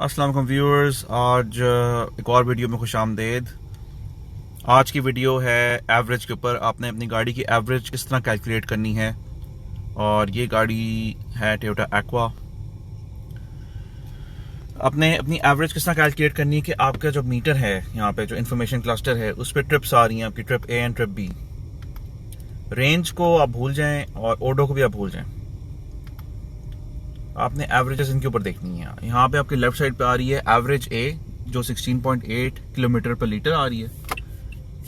अस्सलाम वालेकुम व्यूअर्स, आज एक और वीडियो में खुश आमदेद। आज की वीडियो है एवरेज के ऊपर। आपने अपनी गाड़ी की एवरेज किस तरह कैलकुलेट करनी है। और ये गाड़ी है टोयोटा एक्वा। आपने अपनी एवरेज किस तरह कैलकुलेट करनी है कि आपका जो मीटर है, यहाँ पे जो इन्फॉर्मेशन क्लस्टर है, उस पर ट्रिप्स आ रही हैं, आपकी trip A and trip B. Range को आप भूल जाएं और ओडो को भी आप भूल जाएं। आपने एवरेजेस इनके ऊपर देखनी है। यहाँ पे आपके लेफ्ट साइड पे आ रही है एवरेज ए, जो 16.8 किलोमीटर पर लीटर आ रही है,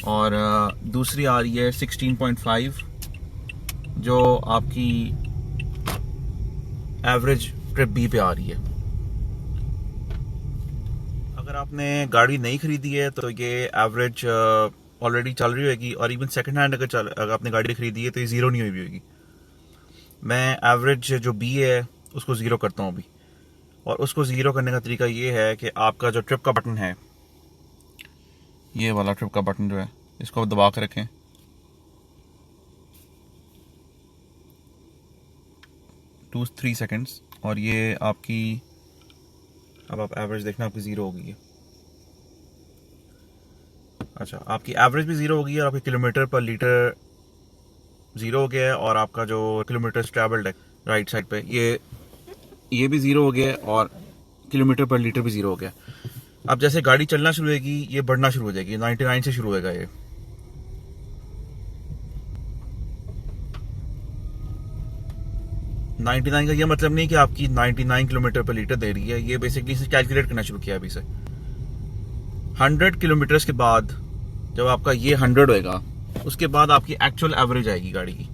और दूसरी आ रही है 16.5, जो आपकी एवरेज ट्रिप बी पे आ रही है। अगर आपने गाड़ी नहीं खरीदी है तो ये एवरेज ऑलरेडी चल रही होगी, और इवन सेकंड हैंड अगर आपने गाड़ी खरीदी है तो ये ज़ीरो नहीं हुई होगी। मैं एवरेज जो बी है उसको ज़ीरो करता हूँ अभी। और उसको ज़ीरो करने का तरीका ये है कि आपका जो ट्रिप का बटन है, ये वाला ट्रिप का बटन जो है, इसको दबा कर रखें। 2-3 सेकेंड्स, और ये आपकी, अब आप एवरेज देखना, आपकी ज़ीरो हो गई है। अच्छा, आपकी एवरेज भी ज़ीरो हो गई है, और आपके किलोमीटर पर लीटर ज़ीरो हो गया है, और आपका जो किलोमीटर ट्रैवल्ड है राइट साइड पे, ये भी ज़ीरो हो गया है, और किलोमीटर पर लीटर भी ज़ीरो हो गया। अब जैसे गाड़ी चलना शुरू होगी, ये बढ़ना शुरू हो जाएगी। 99 से शुरू होगा ये। नाइन्टी नाइन का ये मतलब नहीं कि आपकी 99 किलोमीटर पर लीटर दे रही है। ये बेसिकली इसे कैलकुलेट करना शुरू किया अभी से। 100 किलोमीटर के बाद जब आपका ये 100 होएगा, उसके बाद आपकी एक्चुअल एवरेज आएगी गाड़ी की।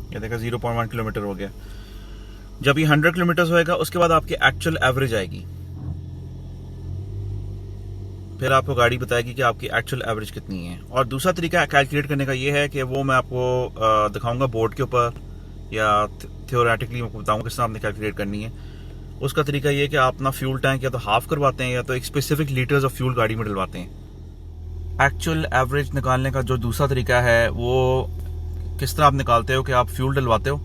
ये देखा 0.1 किलोमीटर हो गया। जब ये 100 किलोमीटर होएगा, उसके बाद आपकी एक्चुअल एवरेज आएगी। फिर आपको गाड़ी बताएगी कि आपकी एक्चुअल एवरेज कितनी है। और दूसरा तरीका कैलकुलेट करने का ये है कि वो मैं आपको दिखाऊंगा बोर्ड के ऊपर, या थियोरेटिकली मैं बताऊंगा किस तरह आपने कैलकुलेट करनी है। उसका तरीका ये है कि आप अपना फ्यूल टैंक या तो हाफ करवाते हैं, या तो एक स्पेसिफिक लीटर्स ऑफ फ्यूल गाड़ी में डलवाते हैं। एक्चुअल एवरेज निकालने का जो दूसरा तरीका है, वो किस तरह आप निकालते हो कि आप फ्यूल डलवाते हो,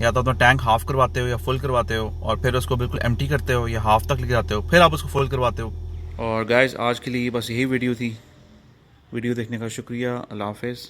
या तो अपना टैंक हाफ करवाते हो या फुल करवाते हो, और फिर उसको बिल्कुल एम्प्टी करते हो या हाफ तक लेके जाते हो, फिर आप उसको फुल करवाते हो। और गाइस, आज के लिए बस यही वीडियो थी। वीडियो देखने का शुक्रिया। अल्लाह हाफिज़।